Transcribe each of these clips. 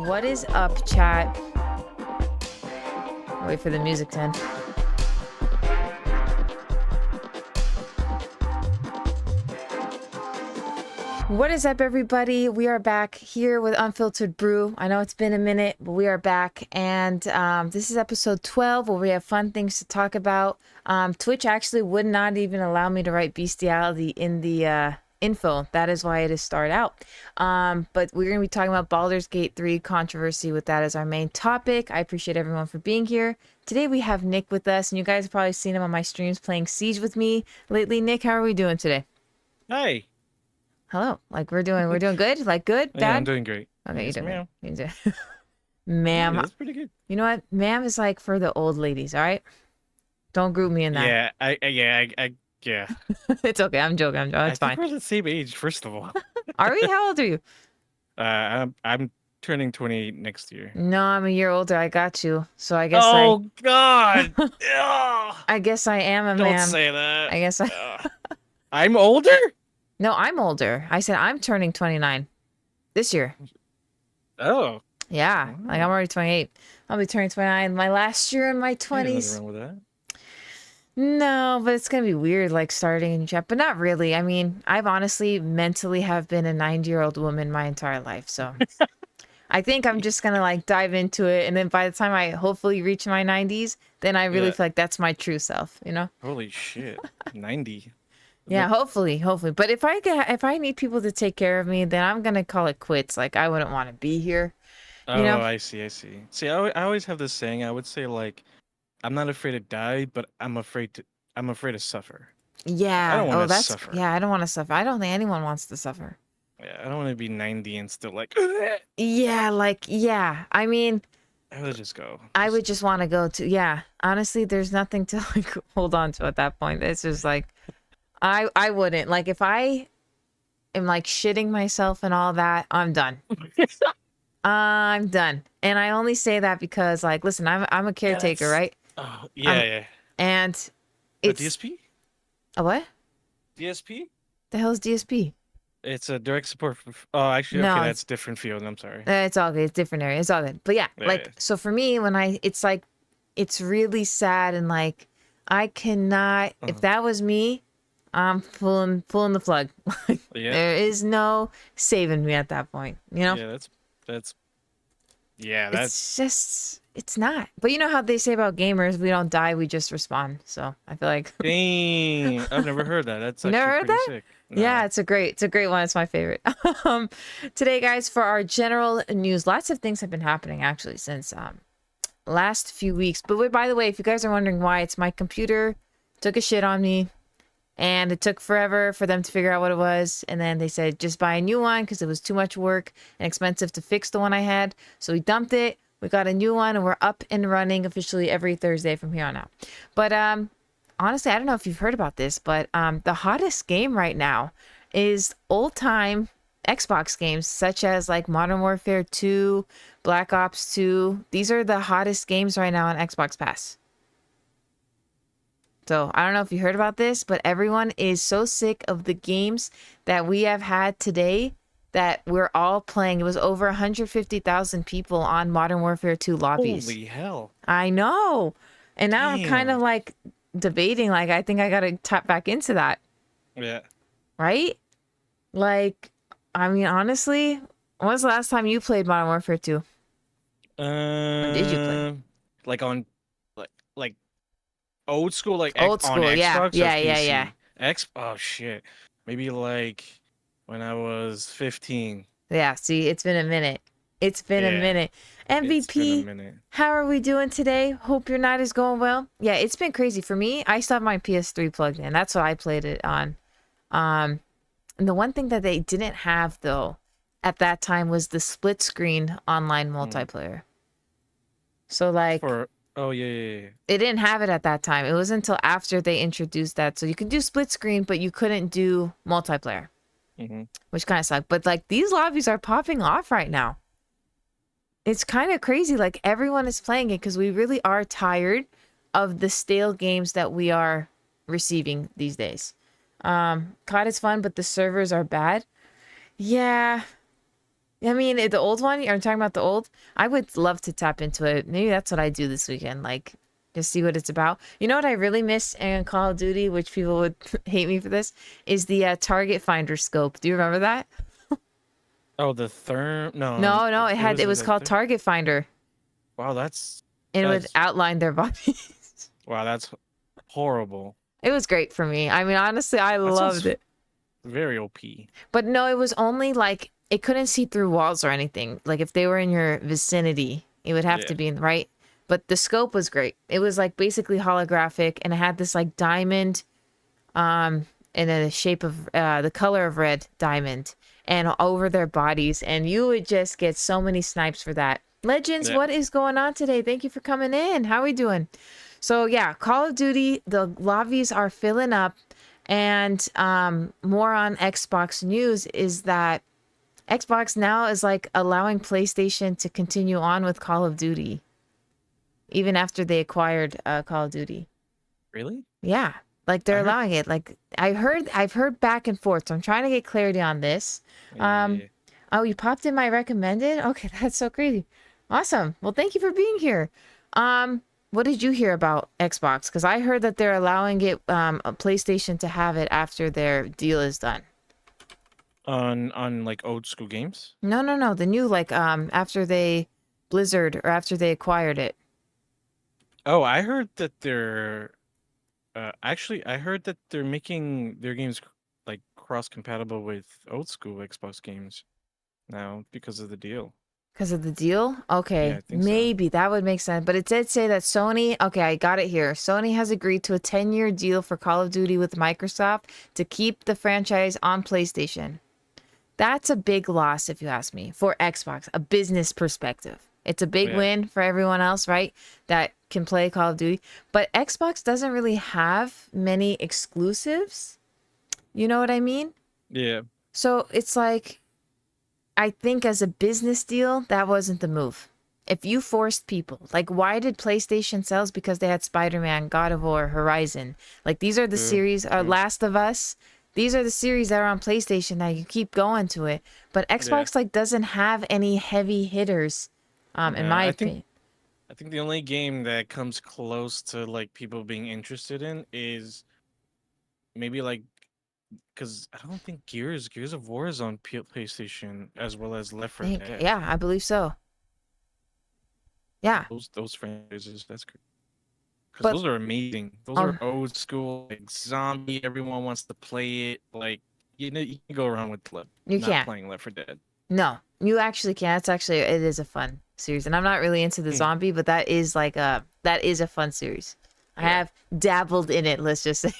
What is up, chat? Wait for the music to end. What is up, everybody? We are back here with Unfiltered Brew. I know it's been a minute, but we are back. And this is episode 12, where we have fun things to talk about. Twitch actually would not even allow me to write Bestiality in the info. That is why it is starred out. But we're going to be talking about Baldur's Gate 3 controversy with that as our main topic. I appreciate everyone for being here. Today we have Nick with us, and you guys have probably seen him on my streams playing Siege with me lately. Nick, how are we doing today? Hi. Hello. Like we're doing good? Like good? Bad? Yeah, I'm doing great. Okay, yes, you ma'am. do. Ma'am. Yeah, that's pretty good. You know what? Ma'am is like for the old ladies, all right? Don't group me in that. Yeah. It's okay. I'm joking. It's I fine. think we're the same age, first of all. Are we? How old are you? I'm turning 20 next year. No, I'm a year older. I got you. So I guess God. I guess I am a Don't ma'am. say that. I guess I'm older? No, I'm older. I said I'm turning 29 this year. Oh. Yeah. Like I'm already 28. I'll be turning 29 my last year in my 20s. Nothing wrong with that. No, but it's going to be weird, like starting a new chapter, but not really. I mean, I've honestly mentally have been a 90-year-old woman my entire life. So I think I'm just going to like dive into it. And then by the time I hopefully reach my 90s, then I really feel like that's my true self, you know? Holy shit. 90. Yeah, hopefully. But if I need people to take care of me, then I'm going to call it quits. Like I wouldn't want to be here. You know? I see. See, I always have this saying. I would say like, I'm not afraid to die, but I'm afraid to suffer. Yeah. I don't want to suffer. Yeah, I don't want to suffer. I don't think anyone wants to suffer. Yeah, I don't want to be 90 and still like. Yeah. I mean, I would just go. I would just want to go to. Yeah. Honestly, there's nothing to like hold on to at that point. It's just like, I wouldn't like if I am like shitting myself and all that. I'm done. I'm done. And I only say that because like, listen, I'm a caretaker, right? Oh, yeah. And it's DSP? a what? DSP? The hell is DSP? It's a direct support. Actually, No, okay, that's different field. I'm sorry. It's all good. It's different area. It's all good. But yeah, so for me, it's like, it's really sad and like, I cannot. If that was me, I'm pulling the plug. There is no saving me at that point. You know? Yeah, It's just, it's not. But you know how they say about gamers, we don't die, we just respawn. So I feel like. Dang, I've never heard that. That's actually never heard pretty that? sick. No. Yeah, it's a great one. It's my favorite. Today, guys, for our general news, lots of things have been happening actually since last few weeks. But wait, by the way, if you guys are wondering why, it's my computer took a shit on me. And it took forever for them to figure out what it was. And then they said, just buy a new one because it was too much work and expensive to fix the one I had. So we dumped it. We got a new one and we're up and running officially every Thursday from here on out. But honestly, I don't know if you've heard about this, but the hottest game right now is old-time Xbox games such as like Modern Warfare 2, Black Ops 2. These are the hottest games right now on Xbox Pass. So I don't know if you heard about this, but everyone is so sick of the games that we have had today that we're all playing. It was over 150,000 people on Modern Warfare 2 lobbies. Holy hell. I know. And now I'm kind of like debating, like, I think I got to tap back into that. Yeah. Right? Like, I mean, honestly, when was the last time you played Modern Warfare 2? When did you play? Like on, like old school, like old school, on Xbox yeah. Oh shit, maybe like when I was 15. Yeah, see, it's been a minute. It's been a minute. MVP, it's been a minute. How are we doing today? Hope your night is going well. Yeah, it's been crazy for me. I still have my PS3 plugged in. That's what I played it on. And the one thing that they didn't have though at that time was the split screen online Mm. multiplayer. So like For oh yeah, yeah, yeah. it didn't have it at that time. It was until after they introduced that. So you could do split screen, but you couldn't do multiplayer, Mm-hmm. which kind of sucked. But like these lobbies are popping off right now. It's kind of crazy. Like everyone is playing it because we really are tired of the stale games that we are receiving these days. COD is fun, but the servers are bad. Yeah. I mean, the old one, are you talking about the old? I would love to tap into it. Maybe that's what I do this weekend. Like, just see what it's about. You know what I really miss in Call of Duty, which people would hate me for this, is the target finder scope. Do you remember that? Oh, the therm. No, No, it was was a called target finder, wow. and it would That's outline their bodies. wow. That's horrible. It was great for me. I mean, honestly, I That loved sounds it. very OP. But no, it was only like it couldn't see through walls or anything. Like if they were in your vicinity, it would have Yeah. to be in the right. But the scope was great. It was like basically holographic, and it had this like diamond, in the shape of the color of red diamond, and over their bodies, and you would just get so many snipes for that. Legends, Yeah. what is going on today? Thank you for coming in. How are we doing? So yeah, Call of Duty, the lobbies are filling up. And more on Xbox news is that Xbox now is like allowing PlayStation to continue on with Call of Duty, even after they acquired Call of Duty. Really? Yeah, like they're I heard. allowing it. Like I've heard back and forth. So I'm trying to get clarity on this. Um, Yeah. oh, you popped in my recommended. Okay, that's so crazy. Awesome. Well, thank you for being here. What did you hear about Xbox? Because I heard that they're allowing it, a PlayStation to have it after their deal is done. On like old school games. No. The new like after they Blizzard or after they acquired it. Oh, I heard that they're actually I heard that they're making their games like cross compatible with old school Xbox games now because of the deal. Because of the deal? Yeah, Okay, I think so. maybe that would make sense. But it did say that Sony, okay, I got it here. Sony has agreed to a 10-year deal for Call of Duty with Microsoft to keep the franchise on PlayStation. That's a big loss, if you ask me, for Xbox, a business perspective. It's a big Yeah. win for everyone else, right? That can play Call of Duty. But Xbox doesn't really have many exclusives. You know what I mean? Yeah. So it's like, I think as a business deal, that wasn't the move. If you forced people, like why did PlayStation sales? Because they had Spider-Man, God of War, Horizon. Like these are the True. series, True. Last of Us. These are the series that are on PlayStation that you keep going to it. But Yeah. Xbox like doesn't have any heavy hitters, in No, my I think opinion. I think the only game that comes close to like people being interested in is maybe like because I don't think Gears of War is on PlayStation as well as Left 4 Think, Dead. yeah, I believe so. Yeah, Those franchises, that's great. Because but those are amazing. Those are oh, old school, like zombie. Everyone wants to play it. Like you know, you can go around with you not can't. playing Left 4 Dead. No, you actually can. It's actually it is a fun series, and I'm not really into the Hmm. zombie, but that is a fun series. I Yeah. have dabbled in it. Let's just say,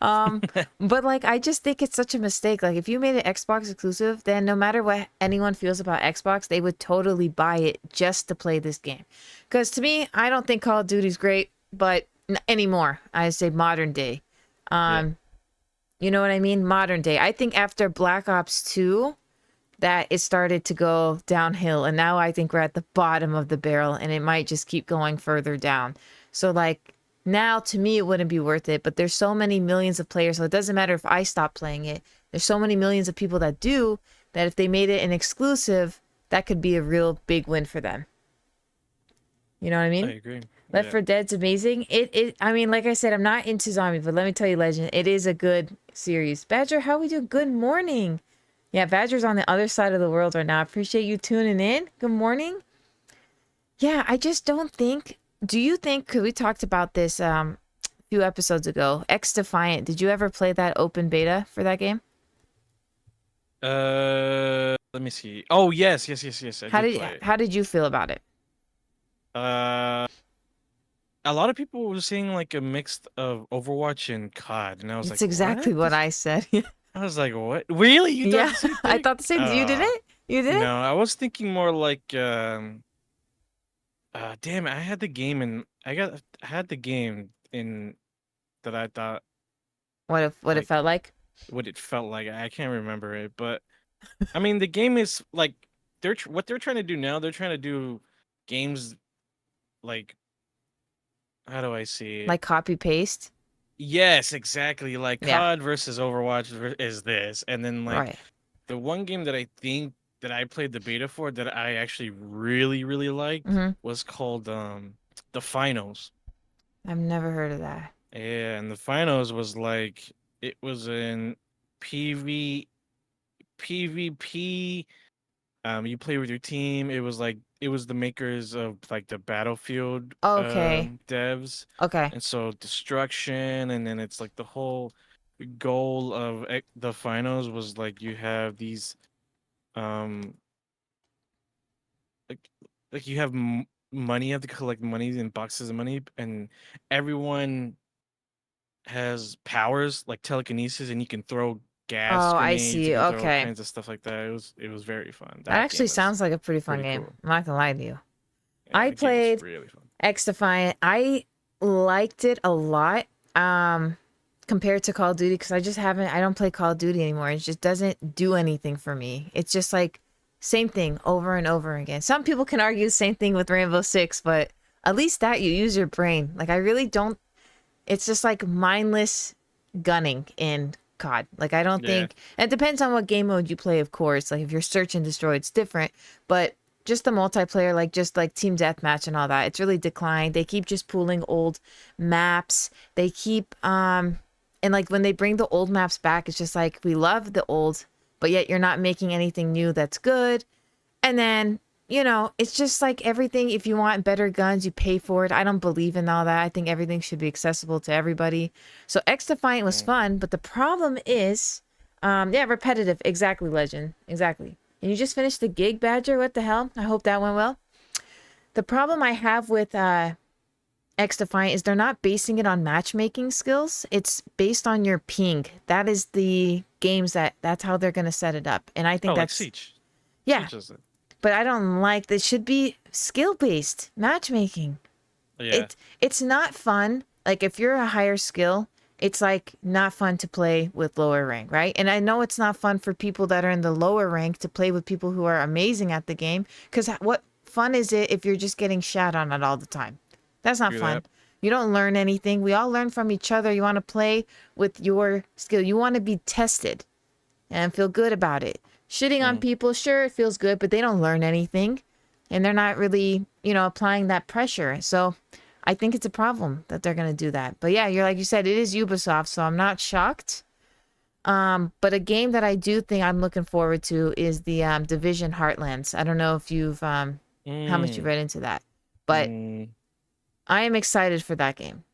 um, but like I just think it's such a mistake. Like if you made it Xbox exclusive, then no matter what anyone feels about Xbox, they would totally buy it just to play this game. Because to me, I don't think Call of Duty's great, but anymore, I say modern day. Yeah. Um, you know what I mean? Modern day. I think after Black Ops 2 that it started to go downhill, and now I think we're at the bottom of the barrel and it might just keep going further down. So like now to me it wouldn't be worth it, but there's so many millions of players, so it doesn't matter if I stop playing it. There's so many millions of people that do, that if they made it an exclusive, that could be a real big win for them. You know what I I mean? agree. Left Yeah. 4 Dead's amazing. It I mean, like I said, I'm not into zombies, but let me tell you, Legend, it is a good series. Badger, how we doing? Good morning. Yeah, Badger's on the other side of the world right now. I appreciate you tuning in. Good morning. Yeah, I just don't think. Do you think? Because we talked about this a few episodes ago. X Defiant. Did you ever play that open beta for that game? Let me see. Oh yes. I did play it. How did you feel about it? Uh, a lot of people were saying like a mix of Overwatch and COD, and I was It's like, exactly what? what I said. I was like, what? Really? You thought Yeah, the same I thing? thought the same. You did it? You did? No, I was thinking more like damn it, I had the game in that I thought What it like felt like? what it felt like. I can't remember it, but I mean the game is like what they're trying to do now. They're trying to do games like how do I see it? Like copy paste? Yes, exactly. Like Yeah, COD versus Overwatch is this, and then like right. the one game that I think that I played the beta for that I actually really liked Mm-hmm. was called the Finals. I've never heard of that. Yeah, and the Finals was like it was in PV PvP. You play with your team. It was the makers of like the Battlefield Okay. devs, Okay. and so destruction, and then it's like the whole goal of the finals was like you have these um like you have money. You have to collect money in boxes of money, and everyone has powers like telekinesis, and you can throw gas Oh, I grenades. You see. can throw all Okay. kinds of stuff like that. It was very fun. That That actually game was sounds like a pretty fun pretty game. cool. I'm not gonna lie to you. Yeah, I the game was played really fun. X Defiant. I liked it a lot. Compared to Call of Duty, because I don't play Call of Duty anymore. It just doesn't do anything for me. It's just like same thing over and over again. Some people can argue the same thing with Rainbow Six, but at least that you use your brain. Like I really don't, it's just like mindless gunning in COD. Like I don't Yeah, think it depends on what game mode you play, of course. Like if you're search and destroy, it's different. But just the multiplayer, like just like team deathmatch and all that, it's really declined. They keep just pulling old maps. They keep and like when they bring the old maps back, it's just like we love the old, but yet you're not making anything new that's good. And then, it's just like everything. If you want better guns, you pay for it. I don't believe in all that. I think everything should be accessible to everybody. So X Defiant was mm, fun, but the problem is, yeah, repetitive. Exactly, Legend. Exactly. And you just finished the gig, Badger. What the hell? I hope that went well. The problem I have with X Defiant is they're not basing it on matchmaking skills. It's based on your ping. That is the games that's how they're gonna set it up. And I think oh, like that's Siege. yeah, Siege does it. but I don't like that should be skill based matchmaking. Yeah, It's not fun. Like if you're a higher skill, it's like not fun to play with lower rank, right? And I know it's not fun for people that are in the lower rank to play with people who are amazing at the game because what fun is it if you're just getting shat on it all the time? That's not do fun. that. You don't learn anything. We all learn from each other. You want to play with your skill. You want to be tested and feel good about it. Shitting on Mm. people, sure, it feels good, but they don't learn anything and they're not really, applying that pressure. So I think it's a problem that they're going to do that. But yeah, you're like you said, it is Ubisoft, so I'm not shocked. But a game that I do think I'm looking forward to is the Division Heartlands. I don't know if you've how much you Mm. read into that, but Mm. I am excited for that game.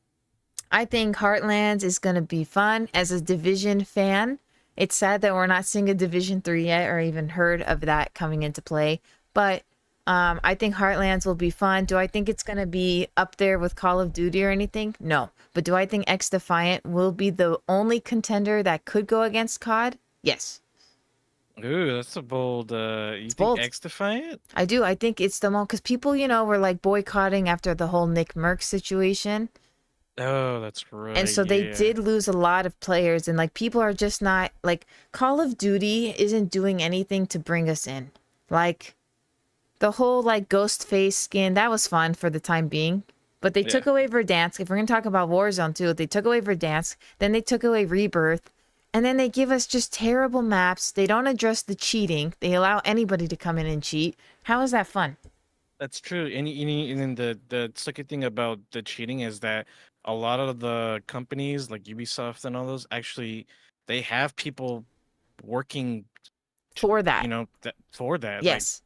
I think Heartlands is going to be fun as a Division fan. It's sad that we're not seeing a Division 3 yet or even heard of that coming into play. But I think Heartlands will be fun. Do I think it's going to be up there with Call of Duty or anything? No. But do I think X Defiant will be the only contender that could go against COD? Yes. Ooh, that's a bold. You It's think bold. X Defiant? I do. I think it's the most because people, were like boycotting after the whole Nick Merck situation. Oh, that's And right. so they Yeah. did lose a lot of players, and like people are just not like Call of Duty isn't doing anything to bring us in. Like the whole like ghost face skin, that was fun for the time being. But they Yeah. took away Verdansk. If we're gonna talk about Warzone too, they took away Verdansk, then they took away Rebirth, and then they give us just terrible maps. They don't address the cheating. They allow anybody to come in and cheat. How is that fun? That's true. And then the second thing about the cheating is that a lot of the companies like Ubisoft and all those actually they have people working, For that? that for that. Like Yes.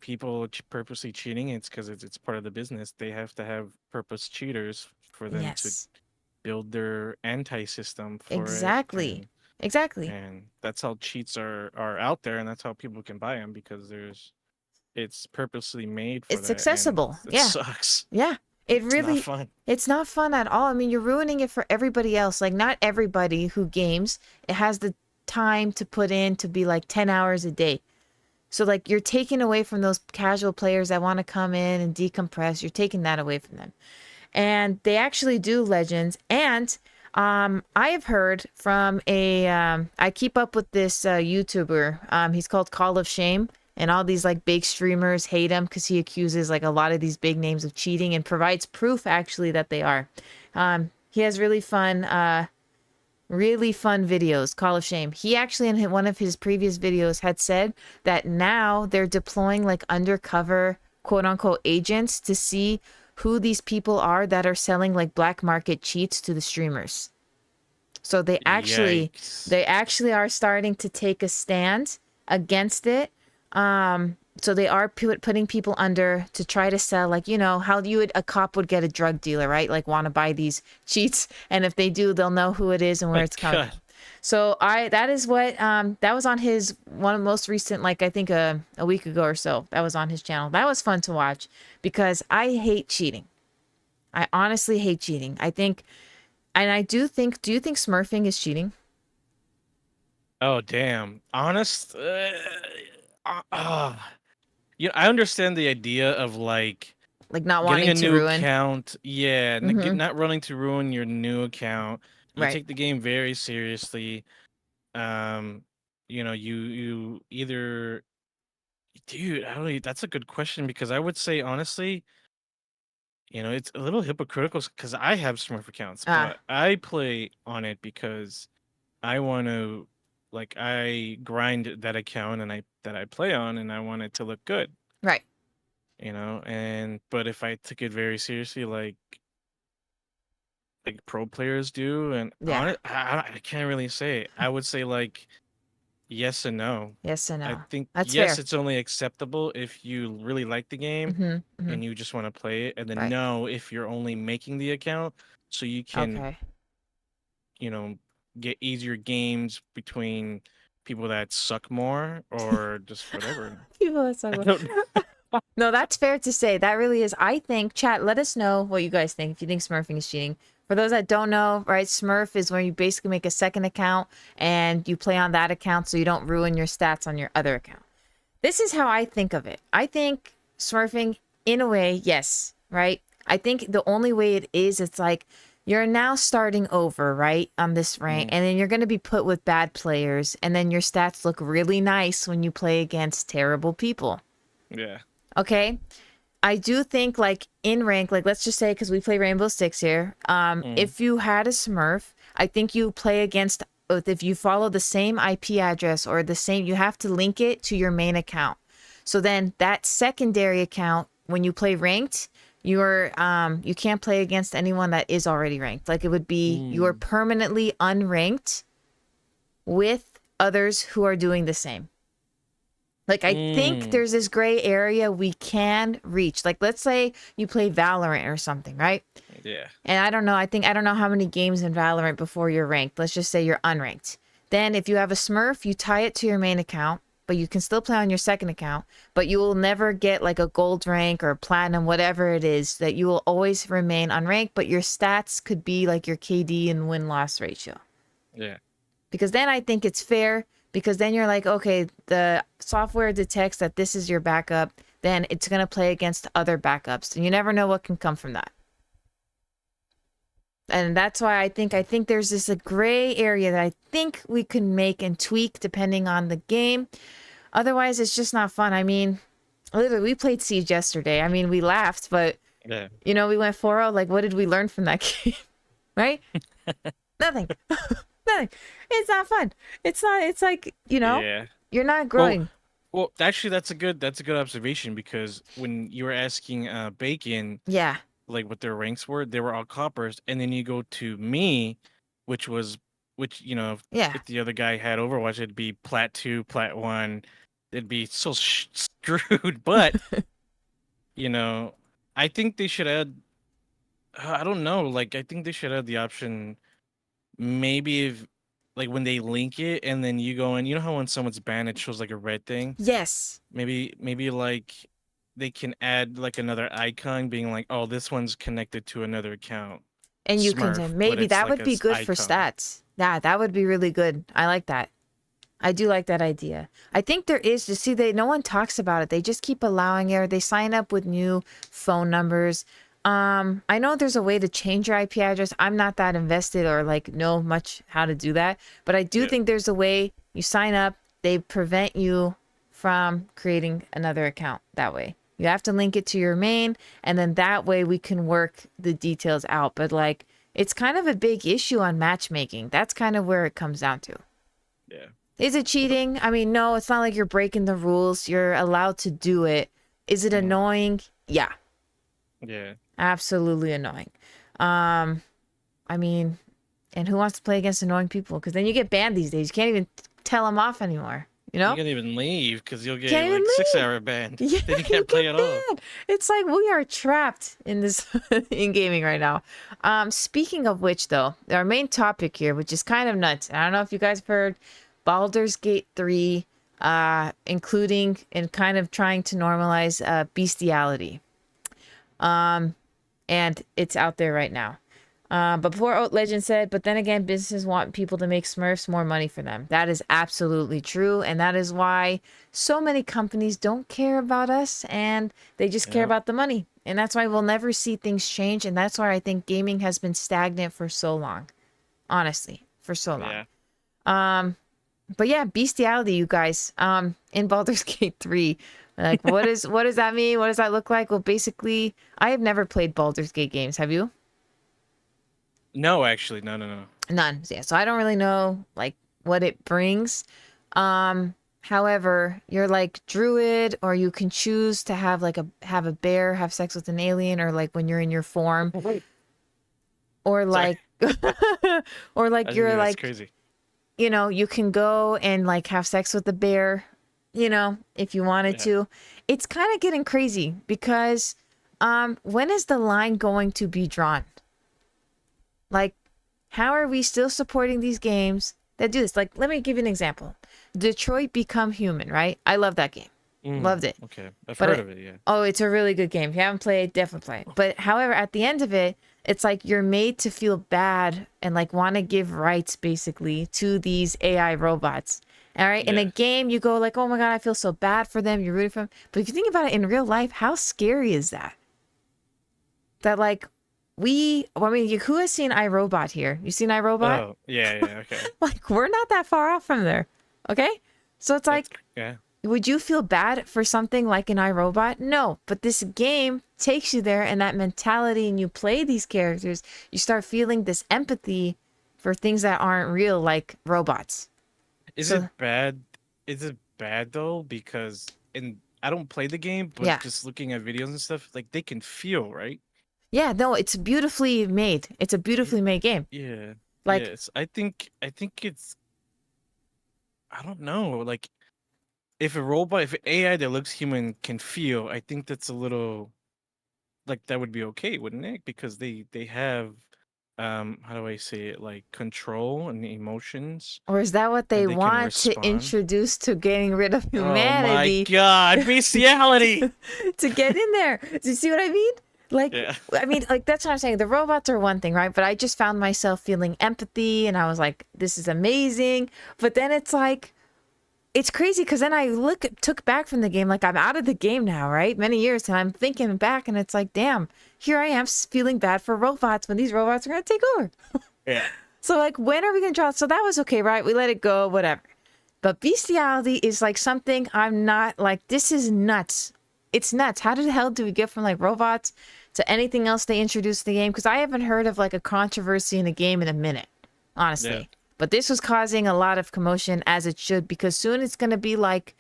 people purposely cheating. It's because it's part of the business. They have to have purpose cheaters for them to Yes. build their anti-system for it, Exactly. Exactly. and that's how cheats are out there, and that's how people can buy them because it's purposely made for It's that, and accessible. it Yeah. sucks. Yeah. It It's not really fun. it's not fun at all. I mean, you're ruining it for everybody else. Like not everybody who games, it has the time to put in to be like 10 hours a day. So like you're taking away from those casual players that want to come in and decompress. You're taking that away from them. And they actually do legends. And I have heard from I keep up with this YouTuber. He's called Call of Shame. And all these like big streamers hate him because he accuses like a lot of these big names of cheating and provides proof actually that they are. He has really fun videos. Call of Shame. He actually in one of his previous videos had said that now they're deploying like undercover quote unquote agents to see who these people are that are selling like black market cheats to the streamers. So Yikes. they actually are starting to take a stand against it. So they are putting people under to try to sell, like, you know, how a cop would get a drug dealer, right? Like want to buy these cheats. And if they do, they'll know who it is and where My it's coming God. from. So that is what, that was on his one of the most recent, like I think a week ago or so, that was on his channel. That was fun to watch because I hate cheating. I honestly hate cheating. I think, and I do you think smurfing is cheating? Oh, damn. Honest. I understand the idea of like Like not getting wanting a to new ruin? account. Yeah, Mm-hmm. not running to ruin your new account. You Right. take the game very seriously. Um, you either, dude, I don't. That's a good question because I would say honestly, it's a little hypocritical because I have Smurf accounts, Ah, but I play on it because I want to, like, I grind that account and I play on, and I want it to look good, right. And but if I took it very seriously, like pro players do, and Yeah. on it, I can't really say. I would say like yes and no. Yes and I no. think That's yes, fair. it's only acceptable if you really like the game Mm-hmm. Mm-hmm. and you just want to play it, and then Right. no if you're only making the account so you can, Okay. you know, get easier games between people that suck more or just whatever. People are I so. don't. No, that's fair to say. That really is. I think, chat, let us know what you guys think if you think smurfing is cheating. For those that don't know, right, Smurf is where you basically make a second account and you play on that account so you don't ruin your stats on your other account. This is how I think of it. I think smurfing, in a way, yes, right? I think the only way it is, it's like you're now starting over, right, on this rank, Mhm. and then you're going to be put with bad players, and then your stats look really nice when you play against terrible people. Yeah. Okay? I do think like in rank, like let's just say because we play Rainbow Six here, Mhm. if you had a Smurf, I think you play against if you follow the same IP address or the same, you have to link it to your main account. So then that secondary account, when you play ranked, you can't play against anyone that is already ranked. Like it would be you are Mm. permanently unranked with others who are doing the same. Like I think Mm. there's this gray area we can reach. Like let's say you play Valorant or something, right? Yeah. And I don't know how many games in Valorant before you're ranked. Let's just say you're unranked. Then if you have a Smurf, you tie it to your main account, but you can still play on your second account, but you will never get like a gold rank or platinum, whatever it is, that you will always remain unranked, but your stats could be like your KD and win-loss ratio. Yeah. Because then I think it's fair because then you're like, okay, the software detects that this is your backup, then it's going to play against other backups. And you never know what can come from that. And that's why I think there's this a gray area that I think we can make and tweak depending on the game. Otherwise, it's just not fun. I mean, literally, we played Siege yesterday. I mean, we laughed, but Yeah. we went 4-0. Like, what did we learn from that game? Right? Nothing. Nothing. It's not fun. It's not. It's like Yeah. you're not Well, growing. actually, that's a good observation because when you were asking Bacon Yeah. like what their ranks were, they were all coppers, and then you go to me, which was Yeah. if the other guy had Overwatch, it'd be Plat 2, Plat 1. It'd be so screwed, but you know, I think they should add. I don't know. Like, I think they should add the option. Maybe if, like, when they link it, and then you go in. You know how when someone's banned, it shows like a red thing. Yes. Maybe like they can add like another icon, being like, oh, this one's connected to another account, And you can say Smurf, but maybe it's that like would a be good for icon. stats. Yeah, that would be really good. I like that. I do like that idea. I think there is, just see, no one talks about it. They just keep allowing it, or they sign up with new phone numbers. I know there's a way to change your IP address. I'm not that invested or like know much how to do that, but I do Yeah. think there's a way you sign up, they prevent you from creating another account that way. You have to link it to your main, and then that way we can work the details out. But like, it's kind of a big issue on matchmaking. That's kind of where it comes down to. Yeah. Is it cheating? I mean, no, it's not like you're breaking the rules. You're allowed to do it. Is it Mm. annoying? Yeah, Yeah. absolutely annoying. Um, I mean, and who wants to play against annoying people? Because then you get banned these days. You can't even tell them off anymore. You You know? can't even leave because you'll You can't get even like leave. 6-hour banned. Yeah, Then you you can't get play at all. banned. It's like we are trapped in this in gaming right now. Speaking of which, though, our main topic here, which is kind of nuts. I don't know if you guys have heard Baldur's Gate 3, including and kind of trying to normalize bestiality. And it's out there right now. But before Oat Legend said, but then again, businesses want people to make Smurfs more money for them. That is absolutely true. And that is why so many companies don't care about us and they just care Yeah. about the money. And that's why we'll never see things change. And that's why I think gaming has been stagnant for so long. Honestly, for so long. Yeah. But yeah, bestiality, you guys. In Baldur's Gate 3. Like what does that mean? What does that look like? Well, basically, I have never played Baldur's Gate games. Have you? No, actually, no. None. Yeah, so I don't really know like what it brings. However, you're like druid, or you can choose to have like a bear have sex with an alien, or like when you're in your form, Wait. or Sorry. like or like Yeah, you're that's like, crazy. you know, you can go and like have sex with the bear, you know, if you wanted Yeah. to. It's kind of getting crazy because when is the line going to be drawn? Like, how are we still supporting these games that do this? Like, let me give you an example. Detroit Become Human, right? I love that game. Loved it. Okay. I've But heard of it, yeah. oh, it's a really good game. If you haven't played, definitely play it. But however, at the end of it, it's like you're made to feel bad and like want to give rights basically to these AI robots. All right. In a Yeah. game, you go like, oh my God, I feel so bad for them. You're rooting for them. But if you think about it in real life, how scary is that? That like I mean, who has seen iRobot here? You seen iRobot? Oh, yeah, okay. Like, we're not that far off from there. Okay. So it's That's like, yeah. would you feel bad for something like an iRobot? No, but this game takes you there, and that mentality, and you play these characters, you start feeling this empathy for things that aren't real, like robots. Is it So bad? Is it bad though? Because I don't play the game, but yeah, just looking at videos and stuff, like they can feel, right? yeah, no, it's beautifully made. It's a Y- beautifully made game. Yeah. Like, Yes. I think it's I don't know. Like if AI that looks human can feel, I think that's a little like that would be okay, wouldn't it? Because they have how do I say it, like control and emotions, or is that what and they they can want to respond. introduce to getting rid of Oh my humanity? god, bestiality. To get in there. Do you see what I mean? Like, Yeah. I mean, like that's what I'm saying. The robots are one thing, right? But I just found myself feeling empathy, and I was like, this is amazing. But then it's like, it's crazy because then I took back from the game, like I'm out of the game now, right? Many years, and I'm thinking back, and it's like, damn, here I am feeling bad for robots when these robots are gonna take over. Yeah. So like, when are we gonna draw? So that was okay, right? We let it go, whatever. But bestiality is like something I'm not like, this is nuts. It's nuts. How the hell do we get from like robots to anything else they introduced in the game? Because I haven't heard of like a controversy in a game in a minute, Yeah. honestly. But this was causing a lot of commotion, as it should, because soon it's going to be like,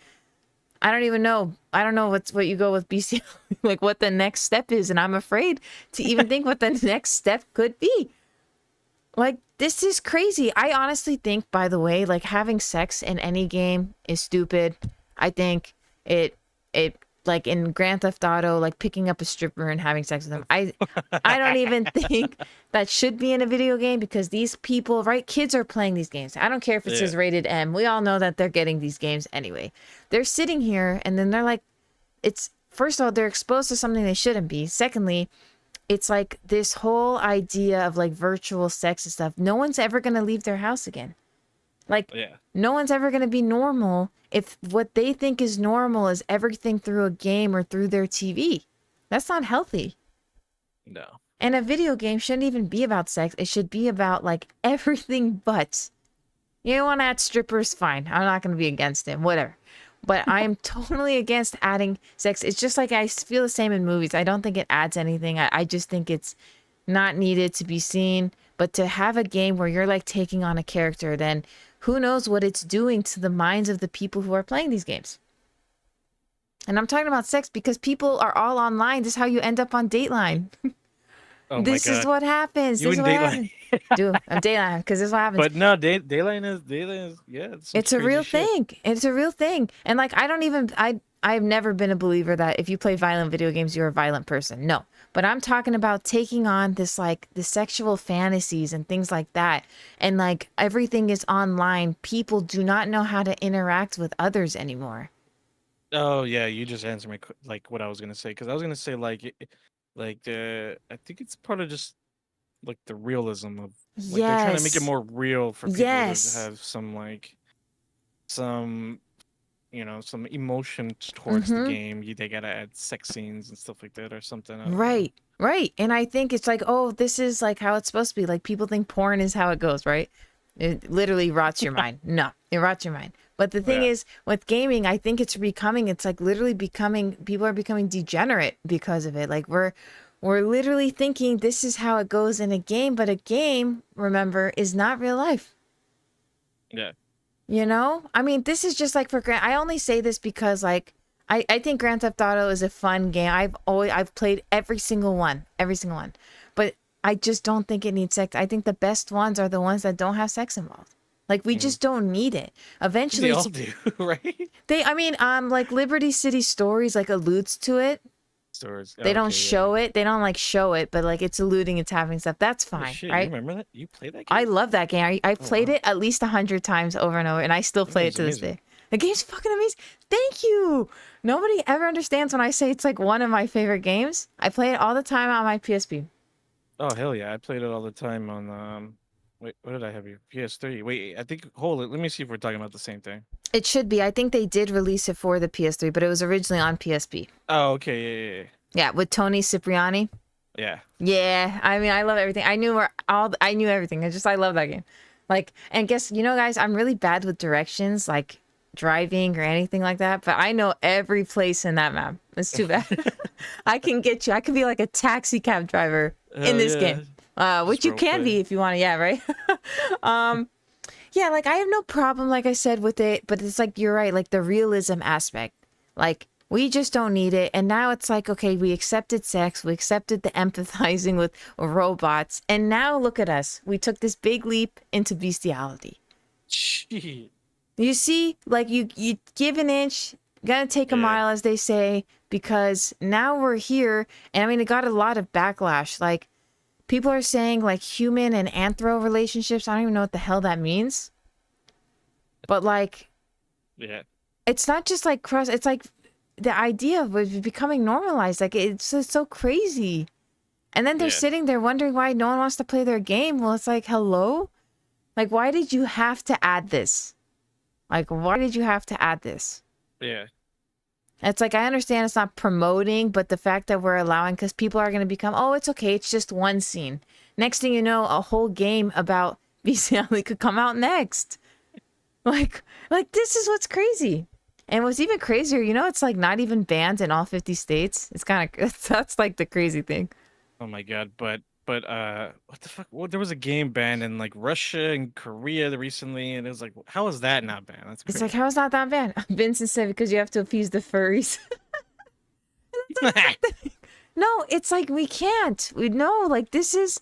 I don't even know. I don't know what you go with bestiality, like what the next step is. And I'm afraid to even think what the next step could be. Like, this is crazy. I honestly think, by the way, like having sex in any game is stupid. I think it like in Grand Theft Auto, like picking up a stripper and having sex with them. I don't even think that should be in a video game, because these people, right? Kids are playing these games. I don't care if it Yeah. says rated M. We all know that they're getting these games anyway. They're sitting here and then they're like, it's first of all, they're exposed to something they shouldn't be. Secondly, it's like this whole idea of like virtual sex and stuff. No one's ever going to leave their house again. Like, Yeah. no one's ever going to be normal if what they think is normal is everything through a game or through their TV. That's not healthy. No. And a video game shouldn't even be about sex. It should be about like everything but. You want to add strippers? Fine. I'm not going to be against it. Whatever. But I am totally against adding sex. It's just like I feel the same in movies. I don't think it adds anything. I just think it's not needed to be seen. But to have a game where you're like taking on a character, then who knows what it's doing to the minds of the people who are playing these games. And I'm talking about sex because people are all online. This is how you end up on Dateline. Oh my This is god. what happens. You This is in what Dateline. happens. Dude, I'm Dateline because this is what happens. But no, Dayline is yeah, it's some It's a crazy real shit. thing. It's a real thing. And like I've never been a believer that if you play violent video games you're a violent person. No. But I'm talking about taking on this like the sexual fantasies and things like that. And like everything is online. People do not know how to interact with others anymore. Oh yeah, you just answered like what I was gonna say because I was gonna say like like I think it's part of just like the realism of like they're trying to make it Yes. more real for people to Yes. have some like some some emotion towards the Mm-hmm. game. They gotta add sex scenes and stuff like that or something. I don't know. Right. Right. And I think it's like, oh, this is like how it's supposed to be. Like people think porn is how it goes, right? It literally rots your mind. No, it rots your mind. But the thing Yeah, is, with gaming, I think it's like literally becoming, people are becoming degenerate because of it. Like we're literally thinking this is how it goes in a game, but a game, remember, is not real life. yeah. You know? I mean, this is just like for Grand. I only say this because like I think Grand Theft Auto is a fun game. I've played every single one. Every single one. But I just don't think it needs sex. I think the best ones are the ones that don't have sex involved. Like we Mm. just don't need it. They Eventually all do, right? like Liberty City Stories like alludes to it. Stores. They don't Okay, yeah. show it. They don't like show it, but like it's alluding, it's having stuff. That's Oh fine, shit, you right? remember that? You played that I game? love that game. I've Oh played wow, it at least 100 times over and over, and I still that play it game's to this amazing. day. The game's fucking amazing. Thank you. Nobody ever understands when I say it's like one of my favorite games. I play it all the time on my PSP. Oh hell yeah, I played it all the time on wait, what did I have here? PS3. Wait, I think hold it. Let me see if we're talking about the same thing. It should be. I think they did release it for the PS3, but it was originally on PSP. Oh, okay, yeah. Yeah, with Tony Cipriani. Yeah. Yeah, I mean, I love everything. I knew everything. I love that game. Like, and guess, guys, I'm really bad with directions, like driving or anything like that, but I know every place in that map. It's too bad. Yeah. I can get you. I can be like a taxi cab driver in Hell this yeah. game. Just Which you role can play. be if you want to. Yeah, right. Yeah, like I have no problem, like I said, with it, but it's like you're right, like the realism aspect. Like we just don't need it. And now it's like, okay, we accepted sex, we accepted the empathizing with robots, and now look at us. We took this big leap into bestiality. Shit. You see, like you give an inch, gonna take a Yeah. mile, as they say, because now we're here. And I mean, it got a lot of backlash. Like people are saying like human and anthro relationships. I don't even know what the hell that means. But like Yeah. it's not just like cross, it's like the idea of it becoming normalized. Like it's just so crazy. And then they're Yeah. sitting there wondering why no one wants to play their game. Well, it's like, hello? Like, why did you have to add this? Like, why did you have to add this? Yeah. It's like, I understand it's not promoting, but the fact that we're allowing, because people are going to become, oh, it's okay, it's just one scene. Next thing you know, a whole game about bestiality could come out next. Like this is what's crazy. And what's even crazier, it's like not even banned in all 50 states. It's kind of, that's like the crazy thing. Oh my god, but what the fuck? Well, there was a game banned in like Russia and Korea recently, and it was like, how is that not banned? That's It's like, crazy. how is that that bad? Vincent said because you have to appease the furries. No, it's like we can't. We know, like this is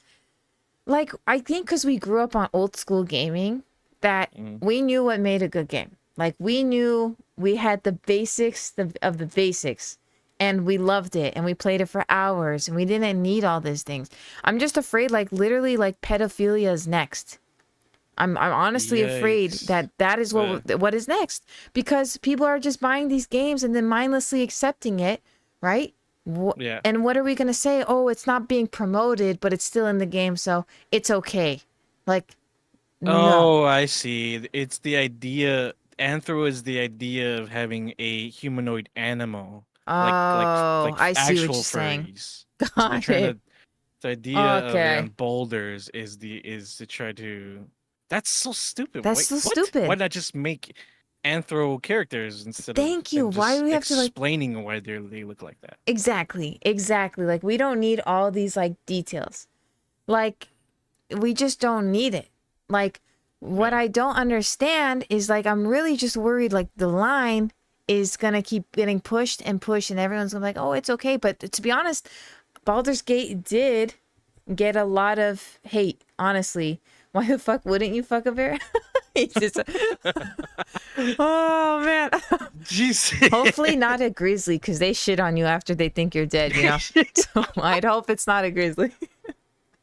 like I think because we grew up on old school gaming that Mm. we knew what made a good game. Like we knew we had the basics of the basics, and we loved it, and we played it for hours, and we didn't need all these things. I'm just afraid, like literally, like pedophilia is next. I'm honestly afraid Yikes. that that is what is next, because people are just buying these games and then mindlessly accepting it, right? Yeah. And what are we gonna say? Oh, it's not being promoted, but it's still in the game, so it's okay. Like, No. Oh, I see. It's the idea. Anthro is the idea of having a humanoid animal, Oh, like I see what actual you're saying. furries. So they're Got trying it. to. The idea of it Okay. on boulders is to try to. That's so stupid. That's Wait, so what? Why stupid. not just make anthro characters instead of Thank you. them Why do just we have to like explaining why they look like that? exactly, exactly. Like we don't need all these like details. Like we just don't need it. Like what Yeah. I don't understand is like I'm really just worried like the line is gonna keep getting pushed and pushed and everyone's gonna be like, oh, it's okay. But to be honest, Baldur's Gate did get a lot of hate, honestly. Why the fuck wouldn't you fuck a bear? He's just, oh man. Jeez. Hopefully not a grizzly because they shit on you after they think you're dead, you know? So I'd hope it's not a grizzly.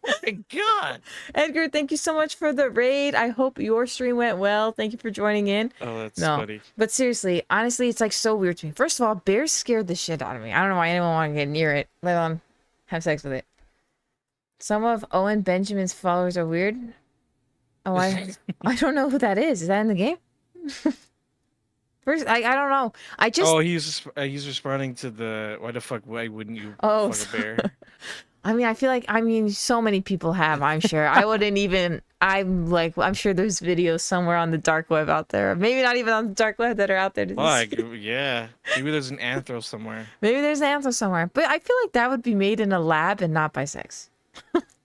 Oh my god. Edgar, thank you so much for the raid. I hope your stream went well. Thank you for joining in. Oh, that's No, funny. but seriously, honestly, it's like so weird to me. First of all, bears scared the shit out of me. I don't know why anyone want to get near it, let alone have sex with it. Some of Owen Benjamin's followers are weird. Oh, I don't know who that is. Is that in the game? First, I don't know. I just Oh, he's responding to the why the fuck why wouldn't you oh, fuck a bear? I mean, I feel like so many people have. I'm sure. I wouldn't even. I'm like I'm sure there's videos somewhere on the dark web out there. Maybe not even on the dark web that are out there to Fuck, see. yeah. Maybe there's an anthro somewhere. Maybe there's an answer somewhere. But I feel like that would be made in a lab and not by sex.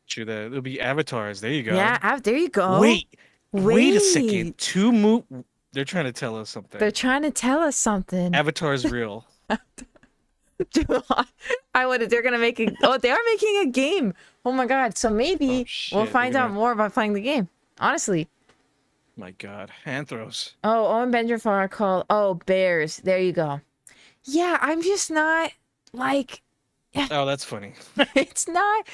True that. It'll be avatars. There you Yeah, go. there you go. Wait a second. Wait. They're trying to tell us They're something. trying to tell us something. Avatar's real. I would. They're gonna make a. Oh, they are making a game. Oh my god. So Oh maybe we'll shit. They're find out gonna more about playing the game. Honestly. my god. Anthros. Oh, Owen Benjamin are called. Oh, bears. There you go. Yeah, I'm just not like. Oh, that's funny. It's not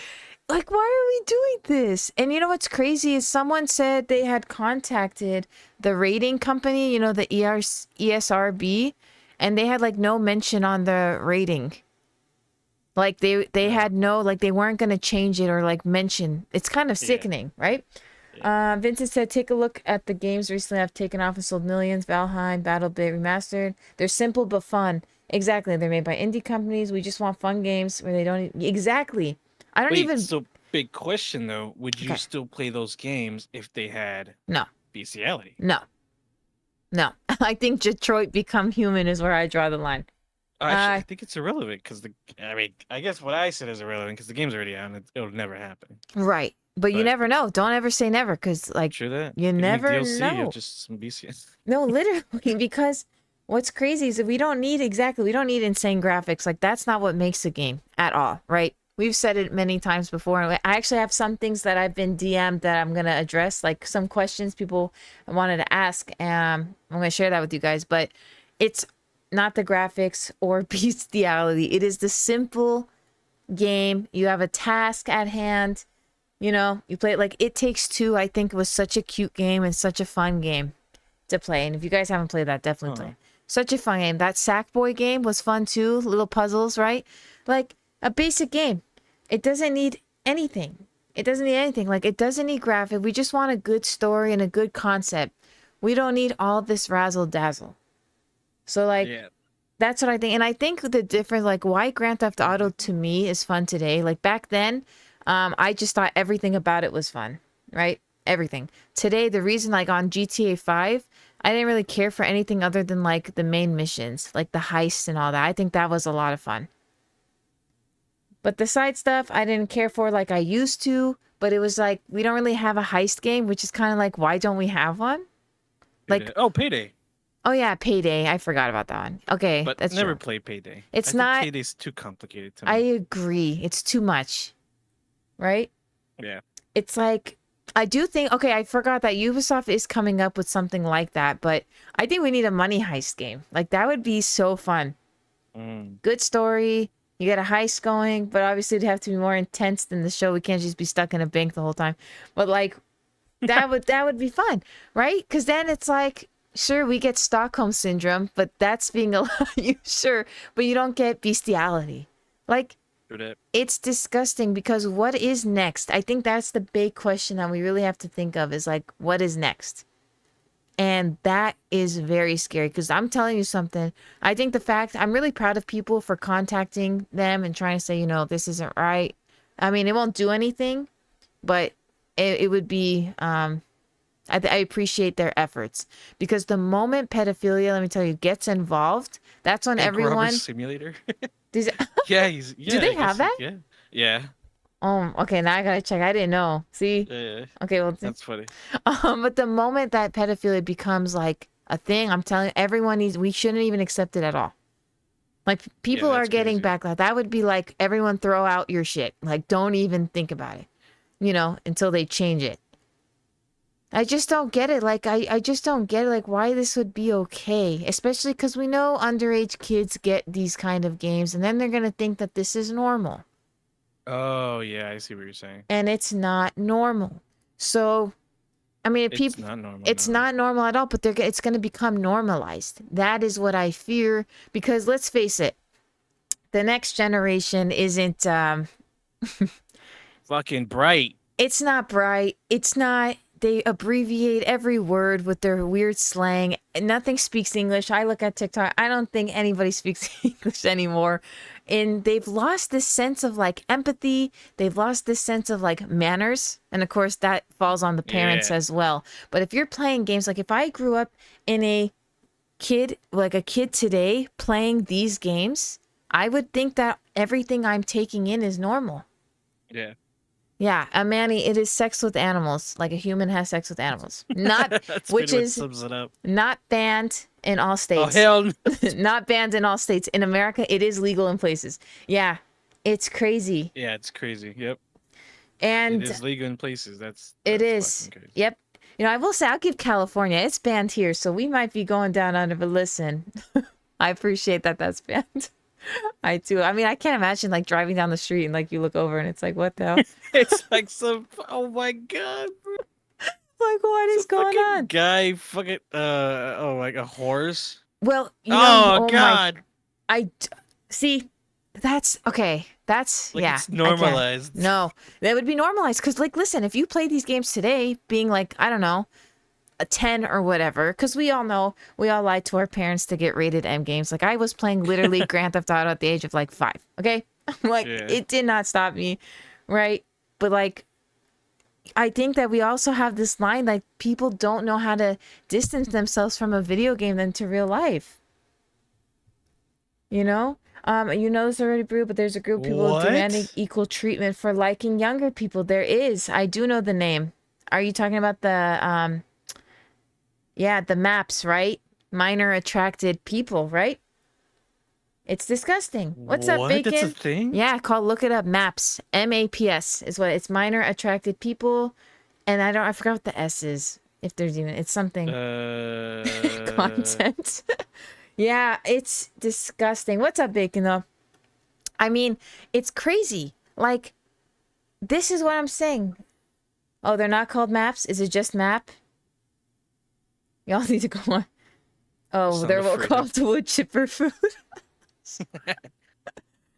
like why are we doing this? And you know what's crazy is someone said they had contacted the rating company. You know the ESRB, and they had like no mention on the rating. Like they Oh, had no like they weren't gonna change it or like mention. It's kind of yeah. sickening, right? Yeah. Vincent said, take a look at the games recently I've taken off and sold millions. Valheim, Battle Bit Remastered. They're simple but fun. Exactly. They're made by indie companies. We just want fun games where they don't exactly. I don't Wait, even so big question though. Would you okay. still play those games if they had No. bestiality? No. No. I think Detroit Become Human is where I draw the line. Actually, I Uh think it's irrelevant because I mean, I guess what I said is irrelevant because the game's already out and it'll never happen. right. But you But never know. Don't ever say never because like true that. you Give me never DLC of know. just some BCS. No, literally, because what's crazy is that we don't need insane graphics. Like that's not what makes a game at all, right? We've said it many times before. And I actually have some things that I've been DM'd that I'm gonna address, like some questions people wanted to ask. I'm gonna share that with you guys. But it's not the graphics or bestiality. It is the simple game. You have a task at hand. You know, you play it like It Takes Two. I think was such a cute game and such a fun game to play. And if you guys haven't played that, definitely play. Such a fun game. That Sackboy game was fun too. Little puzzles, right? Like a basic game. It doesn't need anything. It doesn't need anything. Like it doesn't need graphic. We just want a good story and a good concept. We don't need all this razzle dazzle. So like Yeah. that's what I think. And I think the difference, like why Grand Theft Auto to me is fun today. Like back then, I just thought everything about it was fun, right? Everything. Today, the reason like on GTA 5, I didn't really care for anything other than like the main missions, like the heists and all that. I think that was a lot of fun. But the side stuff, I didn't care for like I used to. But it was like, we don't really have a heist game, which is kind of like, why don't we have one? Like, Oh, Payday. oh yeah, Payday. I forgot about that one. Okay, But that's never true. play Payday. I It's think not, Payday's too complicated to I me. agree. It's too much, right? Yeah. It's like I do think okay, I forgot that Ubisoft is coming up with something like that, but I think we need a money heist game. Like that would be so fun. Mm. Good story, you get a heist going, but obviously it'd have to be more intense than the show. We can't just be stuck in a bank the whole time. But like that would be fun, right? Cuz then it's like sure we get Stockholm syndrome, but that's being a you sure, but you don't get bestiality. Like True that. It's disgusting because what is next? I think that's the big question that we really have to think of is like, what is next? And that is very scary because I'm telling you something. I think the fact I'm really proud of people for contacting them and trying to say, this isn't right. I mean, it won't do anything, but it would be, I appreciate their efforts because the moment pedophilia, let me tell you, gets involved, that's when Bank robber everyone, simulator. does, Yeah, do yeah. they I have guess that? yeah, yeah, Okay, now I gotta check. I didn't know. See? yeah. Okay, well, That's funny. but the moment that pedophilia becomes like a thing, I'm telling you, everyone needs, we shouldn't even accept it at all. Like Yeah, people are that's getting crazy. backlash. That would be like everyone throw out your shit. Like don't even think about it, until they change it. I just don't get it. Like I just don't get it. Like why this would be okay, especially because we know underage kids get these kind of games, and then they're gonna think that this is normal, Oh yeah, I see what you're saying. and it's not normal. So I mean, if It's people, not normal, it's no. not normal at all, but it's going to become normalized. That is what I fear because let's face it, the next generation isn't, Fucking bright. it's not bright. It's not, they abbreviate every word with their weird slang. Nothing speaks English. I look at TikTok. I don't think anybody speaks English anymore. And they've lost this sense of like empathy. They've lost this sense of like manners. And of course, that falls on the parents Yeah, as well. But if you're playing games, like if I grew up in like a kid today playing these games, I would think that everything I'm taking in is normal. yeah. Yeah, Manny, it is sex with animals, like a human has sex with animals. Not, That's which pretty much is sums it up. not banned in all Oh states. hell no. Not banned in all states. In America, it is legal in places. Yeah, it's crazy. Yeah, it's crazy. Yep. It And is legal in places. That's it that's is. fucking crazy. Yep. I will say, I'll give California, it's banned here, so we might be going down under, but listen, I appreciate that that's banned. I do. I mean, I can't imagine like driving down the street and like you look over and it's like, what the hell? It's like some. Oh my god. Like, what It's is a going fucking on? guy. Fucking. Oh, like a horse. Well, Oh oh my, god. I see. That's okay. That's Like yeah. it's I can't. normalized. No, that would be normalized. Cause like, listen, if you play these games today, being like, I don't know, a 10 or whatever, because we all know we all lied to our parents to get rated M games. Like I was playing literally Grand Theft Auto at the age of like 5. Okay, like Yeah. it did not stop me, right? But like, I think that we also have this line like people don't know how to distance themselves from a video game than to real life. You know, you know this already, Brew, but there's a group of people demanding What? equal treatment for liking younger people. There is. I do know the name. Are you talking about yeah, the maps, right? Minor attracted people, right? It's disgusting. What's up, What? That's a Bacon? thing? Yeah, look it up. Maps. MAPS is what it's minor attracted people. And I forgot what the S is. If there's even, it's something Uh. content. Yeah, it's disgusting. What's up, Bacon, though? I mean, it's crazy. Like, this is what I'm saying. Oh, they're not called maps? Is it just map? Y'all need to go on. Oh, Sound they're what afraid of. called wood chipper food.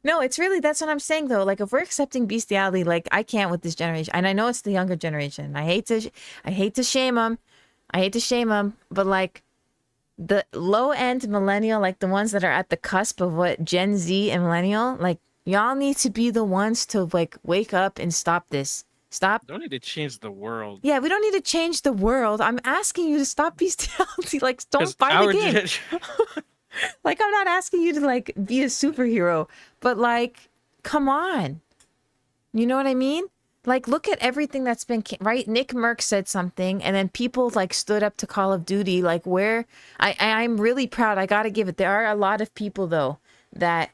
No, it's really, that's what I'm saying, though. Like, if we're accepting bestiality, like, I can't with this generation. And I know it's the younger generation. I hate to shame them. I hate to shame them. But, like, the low end millennial, like the ones that are at the cusp of what Gen Z and millennial, like y'all need to be the ones to like wake up and stop this. Stop. Don't need to change the world. Yeah, we don't need to change the world. I'm asking you to stop bestiality. Like, Because don't buy the our game. generation. Like, I'm not asking you to like be a superhero, but like, come on. You know what I mean? Like, look at everything that's been right. Nick Merck said something, and then people like stood up to Call of Duty. Like, where I'm really proud. I gotta give it. There are a lot of people though that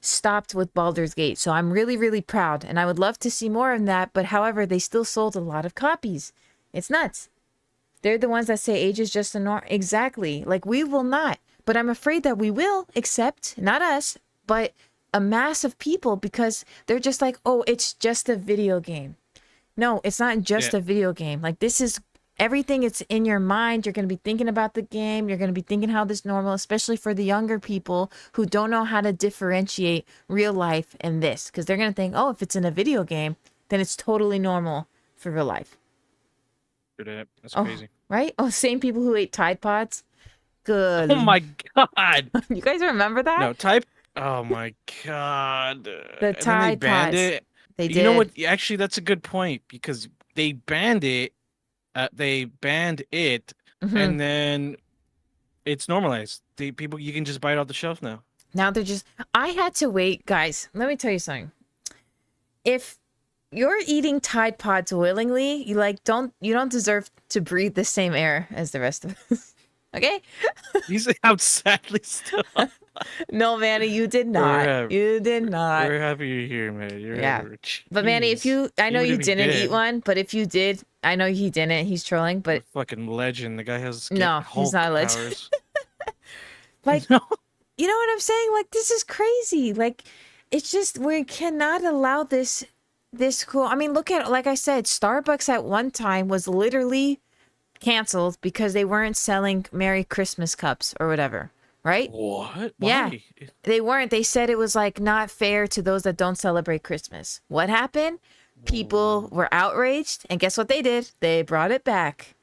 stopped with Baldur's Gate, so I'm really really proud, and I would love to see more of that. But however, they still sold a lot of copies. It's nuts. They're the ones that say age is just a norm. Exactly. Like we will not, but I'm afraid that we will accept not us, but a mass of people because they're just like, oh, it's just a video game. No, it's not Yeah. just a video game. Like this is everything, it's in your mind. You're going to be thinking about the game. You're going to be thinking how this normal, especially for the younger people who don't know how to differentiate real life and this, because they're going to think, oh, if it's in a video game, then it's totally normal for real life. That's Oh, crazy. right? Oh, same people who ate Tide Pods. Good. Oh my god. You guys remember that? No, type. Oh my god. The And then they Tide banned Pods. it. They You know did. what? Actually, that's a good point because they banned it. They banned it, Hmm. and then it's normalized. The people you can just buy it off the shelf now. Now they're just, I had to wait, guys. Let me tell you something. If you're eating Tide Pods willingly, you don't deserve to breathe the same air as the rest of us. Okay? He's out sadly still. No, Manny, you did We're not. happy. You did not. We're happy you're here, man. You're Yeah. happy. But Manny, if Jeez. you, I know Even you if he didn't eat did, one, but if you did, I know he didn't. He's trolling, a but fucking legend. The guy has no, he's not Hulk a legend. powers. Like, No. you know what I'm saying? Like, this is crazy. Like, it's just, we cannot allow this cool. I mean, look at, like I said, Starbucks at one time was literally canceled because they weren't selling Merry Christmas cups or whatever, right? What? Yeah, Why? they weren't. They said it was like not fair to those that don't celebrate Christmas. What happened? People were outraged, and guess what they did? They brought it back.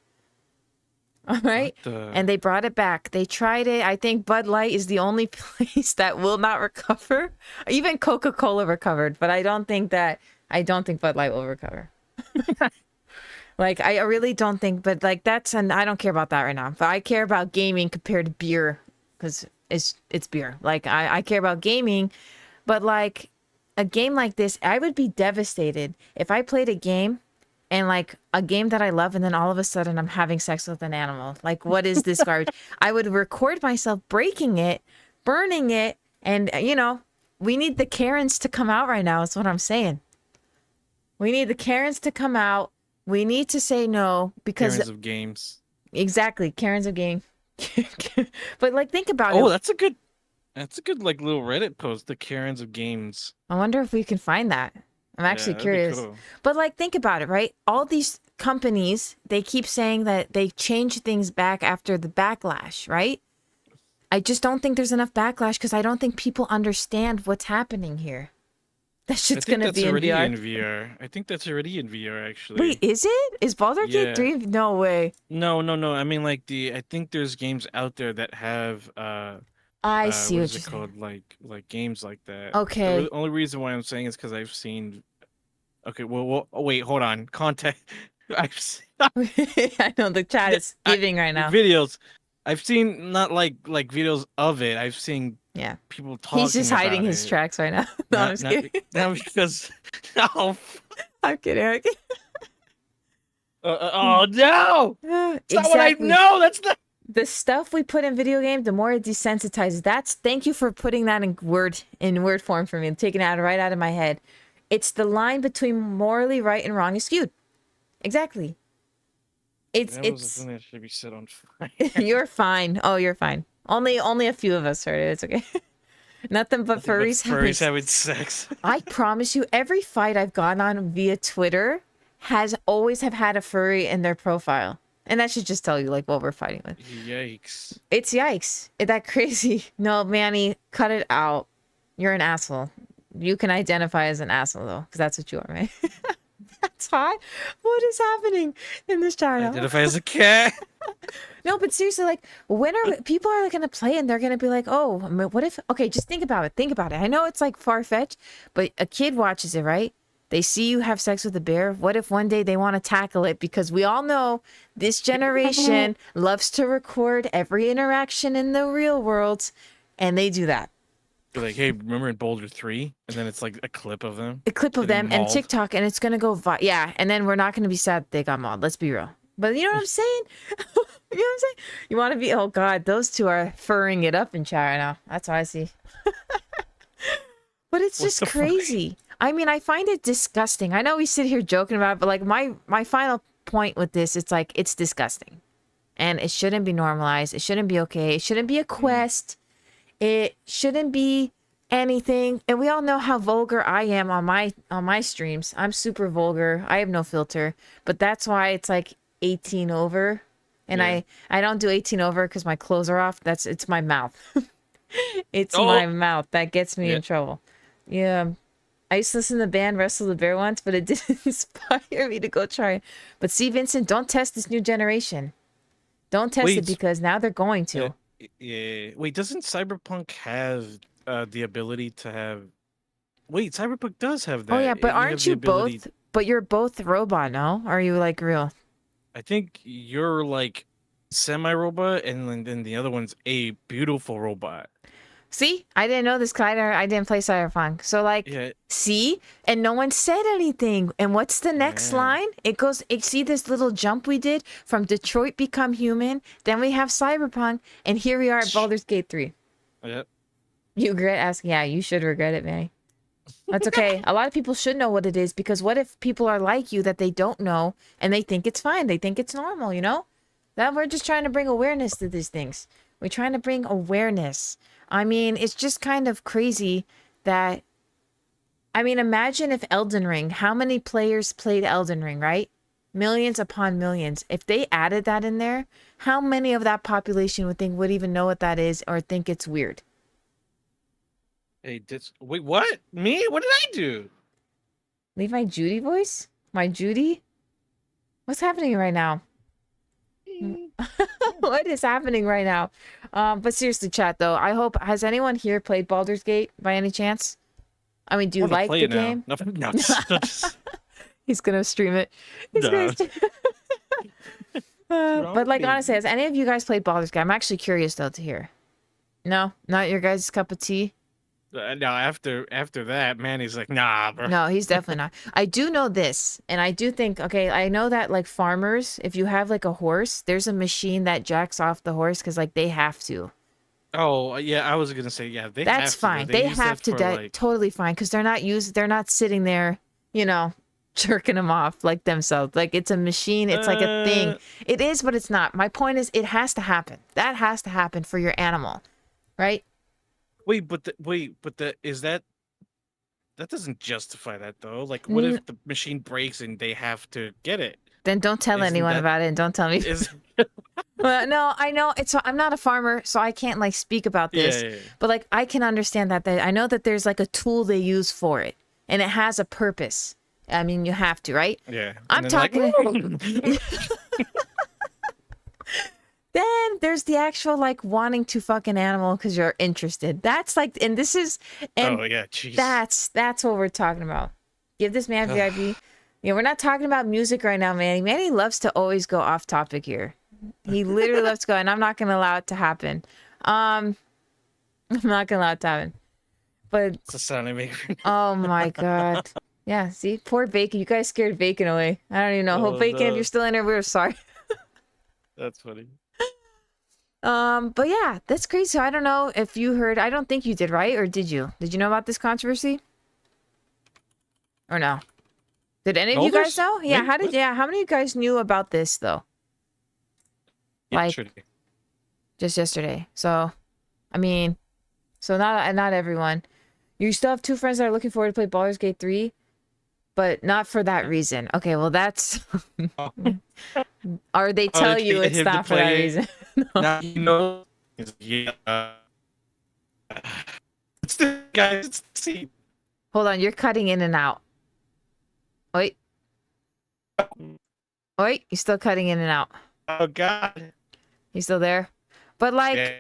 All right. What the? And they brought it back. They tried it. I think Bud Light is the only place that will not recover. Even Coca-Cola recovered, but I don't think Bud Light will recover. Like, I really don't think, but like and I don't care about that right now. But I care about gaming compared to beer because it's beer. Like, I care about gaming, but like a game like this, I would be devastated if I played a game and like a game that I love, and then all of a sudden I'm having sex with an animal. Like, what is this garbage? I would record myself breaking it, burning it, and we need the Karens to come out right now. Is what I'm saying. We need the Karens to come out. We need to say no because Parents of games. exactly, Karens of game. But like, think about Oh, it. that's a good like little Reddit post. The Karens of games. I wonder if we can find that. I'm Yeah, actually that'd be curious. cool. But like, think about it, right? All these companies, they keep saying that they change things back after the backlash, right? I just don't think there's enough backlash because I don't think people understand what's happening here. That I shit's think gonna that's be in already VR. in VR. I think that's already in VR Wait, actually. is it? Is Baldur Gate Yeah. 3? No way. No, no, no. I mean like I think there's games out there that have I see what what is you're it saying. called? Like games like that. Okay. Only reason why I'm saying is because I've seen. Okay, oh, wait, hold on. Contact. I've seen, I know the chat is I, giving right now. videos. I've seen not like videos of it. I've seen Yeah. people He's just talking hiding about his it. tracks right now. No, I'm just kidding. Not because. No. I'm kidding. I'm kidding. Oh no! That's not what I Exactly. know. That's not. The stuff we put in video game, the more it desensitizes. Thank you for putting that in word form for me and taking it right out of my head. It's the line between morally right and wrong is skewed. Exactly. It's That was the thing that should be set on fire. you're fine. Oh, you're fine. Only a few of us heard it. It's okay. Nothing but furries. Furries having sex. I promise you, every fight I've gone on via Twitter has always have had a furry in their profile. And that should just tell you like what we're fighting with. Yikes. It's yikes. Is that crazy? No, Manny, cut it out. You're an asshole. You can identify as an asshole though, because that's what you are, right? That's hot. What is happening in this chat? Identify as a cat. No, but seriously, like, when are people are going to play and they're going to be like, oh, I mean, what if? Okay, just think about it. Think about it. I know it's like far fetched, but a kid watches it, right? They see you have sex with a bear. What if one day they want to tackle it? Because we all know this generation loves to record every interaction in the real world, and they do that. Be like, hey, remember in Boulder 3? And then it's like a clip of them. A clip of them getting and mauled. TikTok, and it's going to go, yeah, and then we're not going to be sad they got mauled. Let's be real. But you know what I'm saying? You know what I'm saying? You want to be, oh God, those two are furring it up in chat right now. That's what I see. But it's just crazy. I mean, I find it disgusting. I know we sit here joking about it, but like my final point with this, it's like, it's disgusting. And it shouldn't be normalized. It shouldn't be okay. It shouldn't be a quest. It shouldn't be anything. And we all know how vulgar I am on my streams. I'm super vulgar. I have no filter. But that's why it's like, 18 over, and Yeah. I don't do 18 over because my clothes are off. It's my mouth. It's Oh. my mouth that gets me Yeah. in trouble. Yeah. I used to listen to the band Wrestle the Bear once, but it didn't inspire me to go try it. But see, Vincent, don't test this new generation. Don't test it Wait. because now they're going Uh, to. yeah. Wait. Doesn't Cyberpunk have the ability to have? Wait. Cyberpunk does have Oh yeah, that. but You have aren't the you ability. both? But you're both robot, no? Or are you like real? I think you're like semi-robot, and then the other one's a beautiful robot. See, I didn't know this because I didn't play Cyberpunk. So like, Yeah. see, and no one said anything. And what's the next Yeah. line? It goes. See this little jump we did from Detroit Become Human. Then we have Cyberpunk, and here we are at Baldur's Gate 3. Yep. You regret asking? Yeah, you should regret it, Manny. That's okay. A lot of people should know what it is because what if people are like you that they don't know and they think it's fine? They think it's normal, you know? That we're just trying to bring awareness to these things. We're trying to bring awareness. I mean, it's just kind of crazy that I mean, imagine if Elden Ring, how many players played Elden Ring, right? Millions upon millions. If they added that in there, how many of that population would even know what that is or think it's weird? Hey, wait, what? Me? What did I do? Leave my Judy voice? My Judy? What's happening right now? What is happening right now? But seriously, chat though, I hope has anyone here played Baldur's Gate by any chance? I mean, do I you want to like play the it now. game? No, no, He's gonna stream it. He's no. gonna but like honestly, has any of you guys played Baldur's Gate? I'm actually curious though to hear. No, not your guys' cup of tea. No, after that, man, he's like, nah, bro. No, he's definitely not. I do know this, and I do think, okay, I know that like farmers, if you have like a horse, there's a machine that jacks off the horse because like they have to. Oh, yeah, I was gonna say, yeah, they That's have to. fine. They They use have that to. for That like, totally fine because they're not sitting there, you know, jerking them off like themselves. Like it's a machine. It's like a thing. uh, It is, but it's not. My point is, it has to happen. That has to happen for your animal, right? wait, but the is that doesn't justify that though. Like, what if the machine breaks and they have to get it? Then don't tell Isn't anyone that about it, and don't tell me. is Well, no, I know it's. I'm not a farmer, so I can't like speak about yeah, this. yeah, yeah. But like, I can understand that. I know that there's like a tool they use for it, and it has a purpose. I mean, you have to, right? Yeah. I'm And then talking. Then there's the actual like wanting to fuck an animal because you're interested. That's like, and this is, and oh yeah, jeez. that's what we're talking about. Give this man VIP. Yeah, we're not talking about music right now, Manny. Manny loves to always go off topic here. He literally loves to go, and I'm not gonna allow it to happen. I'm not gonna allow it to happen. But It's a sound I make. oh my god, yeah. See, poor Bacon. You guys scared Bacon away. I don't even know. Hope Oh, Bacon, if no. you're still in there, we're sorry. That's funny. But yeah, that's crazy. So I don't know if you heard. I don't think you did, right? Or did you? Did you know about this controversy? Or no? Did any of you guys Boulders? know? Yeah. Wait, How did? what? Yeah. How many of you guys knew about this though? Like Yesterday. just yesterday. So, I mean, so not everyone. You still have two friends that are looking forward to play Baldur's Gate 3, but not for that reason. Okay, well that's. Or they tell you it's him to not for that play it. reason. Now you know. Yeah. It's the guys. It's the scene. Hold on, you're cutting in and out. Wait. Wait, you're still cutting in and out. Oh God. You still there? But like, Yeah.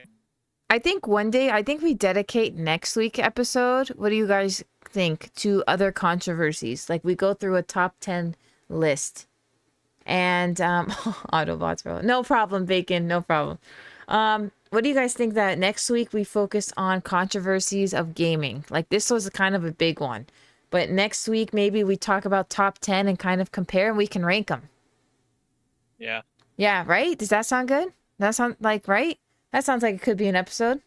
I think one day, I think we dedicate next week episode. What do you guys think to other controversies? Like we go through a top 10 list. And Autobots, bro. No problem, Bacon. No problem. What do you guys think that next week we focus on controversies of gaming? Like this was kind of a big one. But next week maybe we talk about top 10 and kind of compare and we can rank them. Yeah. Yeah, right? Does that sound good? That sound like right? That sounds like it could be an episode,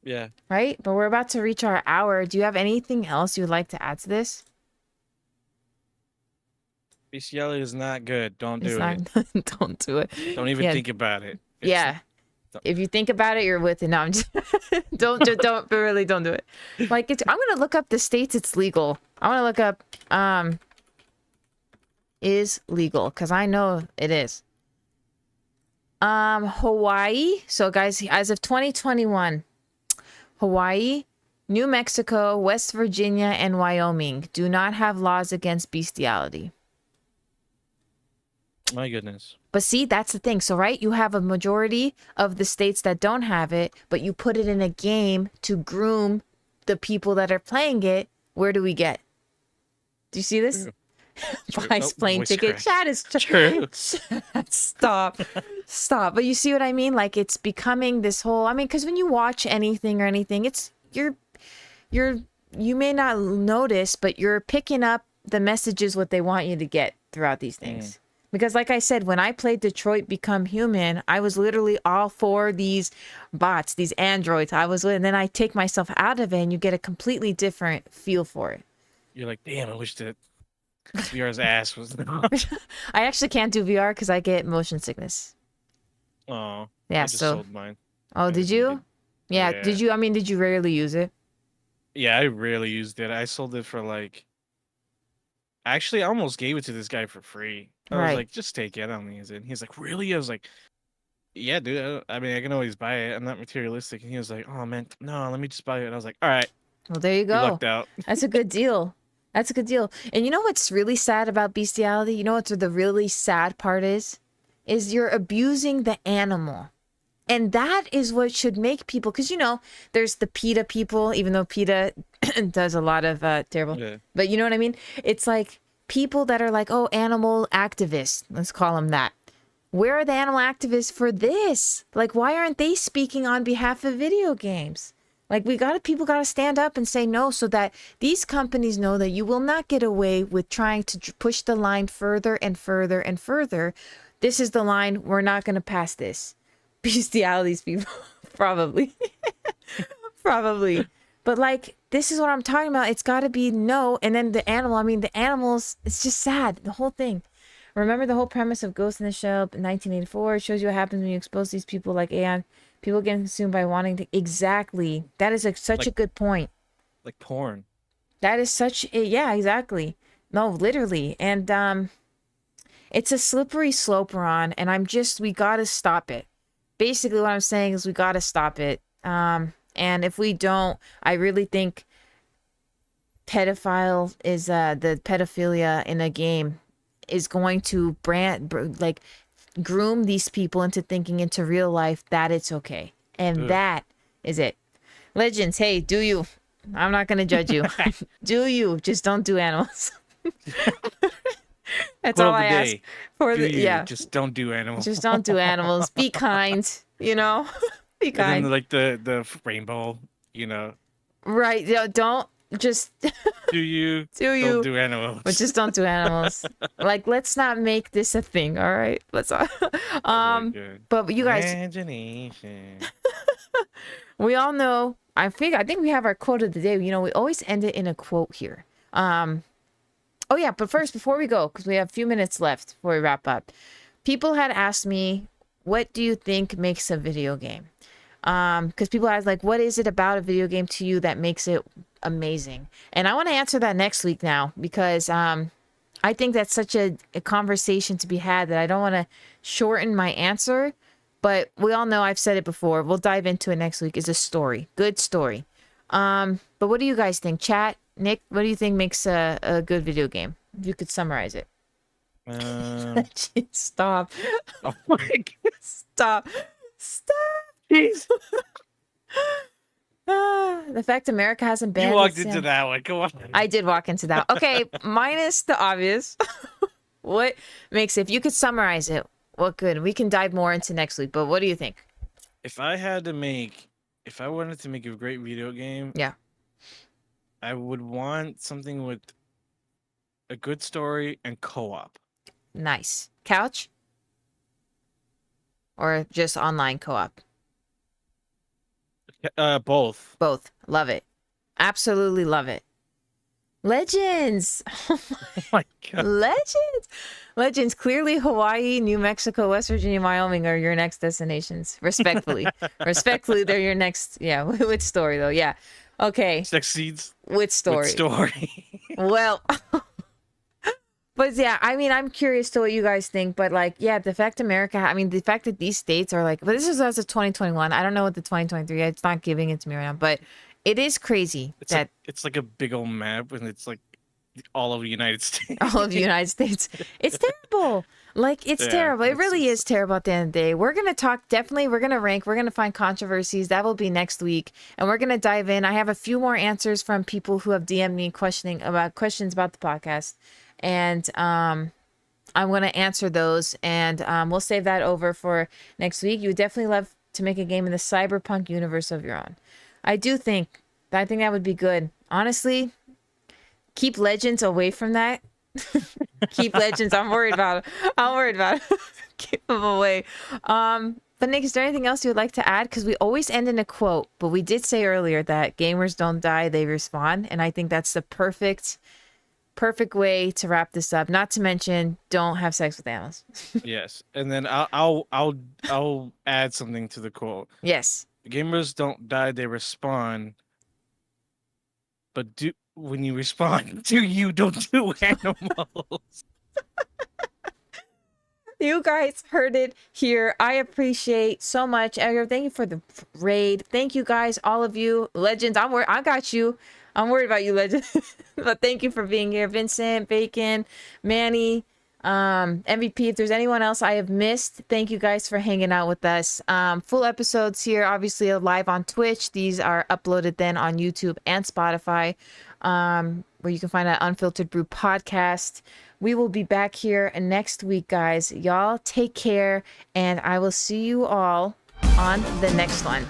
Yeah. right? But we're about to reach our hour. Do you have anything else you'd like to add to this? Bestiality is not good. Don't It's do not. it. Don't do it. Don't even Yeah. think about it. Yeah. don't- If you think about it, you're with it. No, I'm just don't but really don't do it. Like I'm gonna look up the states it's legal. I wanna look up is legal, because I know it is. Hawaii. So guys, as of 2021, Hawaii, New Mexico, West Virginia, and Wyoming do not have laws against bestiality. My goodness. But see, that's the thing. So, right, you have a majority of the states that don't have it, but you put it in a game to groom the people that are playing it. Where do we get? Do you see this? True. Buys plane Voice ticket. crack. Chat is True. Stop. Stop. But you see what I mean? Like, it's becoming this whole, I mean, because when you watch anything or anything, it's you may not notice, but you're picking up the messages what they want you to get throughout these things. Because like I said, when I played Detroit Become Human, I was literally all for these bots, these androids. And then I take myself out of it and you get a completely different feel for it. You're like, damn, I wish that VR's ass was. I actually can't do VR because I get motion sickness. Oh, Yeah, I just so. sold mine. Oh, did you? Yeah, Yeah. did you? I mean, did you rarely use it? Yeah, I rarely used it. I sold it for like. Actually, I almost gave it to this guy for free. I was Right. like, just take it. I don't use it. And he's like, really? I was like, yeah, dude. I mean, I can always buy it. I'm not materialistic. And he was like, oh, man, no, let me just buy it. And I was like, all right. Well, there you You go. lucked out. That's a good deal. That's a good deal. And you know what's really sad about bestiality? You know what the really sad part is? Is you're abusing the animal. And that is what should make people, because, you know, there's the PETA people, even though PETA does a lot of terrible, Yeah. but you know what I mean? It's like people that are like, oh, animal activists, let's call them that. Where are the animal activists for this? Like, why aren't they speaking on behalf of video games? Like, people got to stand up and say no, so that these companies know that you will not get away with trying to push the line further and further and further. This is the line. We're not going to pass this. Bestialities people. Probably. Probably. But like, this is what I'm talking about. It's got to be no. And then the animals, it's just sad. The whole thing. Remember the whole premise of Ghost in the Shell in 1984? It shows you what happens when you expose these people like Aeon. People get consumed by wanting to. Exactly. That is such a good point. Like porn. That is yeah, exactly. No, literally. And it's a slippery slope we're on. And we got to stop it. Basically what I'm saying is we got to stop it. And if we don't, I really think pedophile is the pedophilia in a game is going to groom these people into thinking into real life that it's okay. And that is it. Legends, hey, do you? I'm not going to judge you. Do you? Just don't do animals. That's all I ask for just don't do animals. Just don't do animals. Be kind, you know? Be kind. And then, like the rainbow, you know. Right. Don't just do you don't do animals. But just don't do animals. Like, let's not make this a thing, all right? Let's but you guys imagination. We all know, I think we have our quote of the day. You know, we always end it in a quote here. Oh yeah, but first, before we go, because we have a few minutes left before we wrap up, people had asked me, what do you think makes a video game? Because people ask, like, what is it about a video game to you that makes it amazing? And I want to answer that next week now, because I think that's such a conversation to be had that I don't want to shorten my answer. But we all know, I've said it before, we'll dive into it next week, is a story. Good story. But what do you guys think? Chat, Nick, what do you think makes a good video game? If you could summarize it. Stop. Oh my God. Stop. Jeez. The fact America hasn't banned. You walked into that one. Come on. I did walk into that. Okay, minus the obvious. What makes it, if you could summarize it, what good? We can dive more into next week, but what do you think? If I wanted to make a great video game, yeah, I would want something with a good story and co-op. Nice. Couch? Or just online co-op? Both. Both. Love it. Absolutely love it. Legends. Oh my God. Legends. Clearly Hawaii, New Mexico, West Virginia, Wyoming are your next destinations. Respectfully. Respectfully, they're your next. Yeah. With story though. Yeah. Okay. Succeeds. With story. With story. Well, But yeah, I mean, I'm curious to what you guys think. But like, yeah, the fact America, I mean, the fact that these states are like, but this is as of 2021. I don't know what the 2023. It's not giving it to me right now, but it is crazy that It's like a big old map, and it's like all of the United all of the States. United States. It's terrible. Like, it's Yeah, terrible. It really is terrible at the end of the day. We're going to talk, definitely, we're going to rank, we're going to find controversies. That will be next week. And we're going to dive in. I have a few more answers from people who have DM'd me questions about the podcast. And I'm going to answer those. And we'll save that over for next week. You would definitely love to make a game in the cyberpunk universe of your own. I think that would be good. Honestly, keep Legends away from that. Keep Legends. I'm worried about it. Keep them away. But Nick, is there anything else you would like to add? Because we always end in a quote, but we did say earlier that gamers don't die, they respawn. And I think that's the perfect way to wrap this up. Not to mention, don't have sex with animals. Yes, and then I'll add something to the quote. Yes. Gamers don't die; they respawn. But when you respawn, don't do animals. You guys heard it here. I appreciate so much. Edgar, thank you for the raid. Thank you guys, all of you. Legends, I got you. I'm worried about you, Legends. But thank you for being here. Vincent, Bacon, Manny, MVP. If there's anyone else I have missed, thank you guys for hanging out with us. Full episodes here, obviously live on Twitch. These are uploaded then on YouTube and Spotify, where you can find an Unfiltered Brew podcast. We will be back here next week, guys. Y'all take care, and I will see you all on the next one.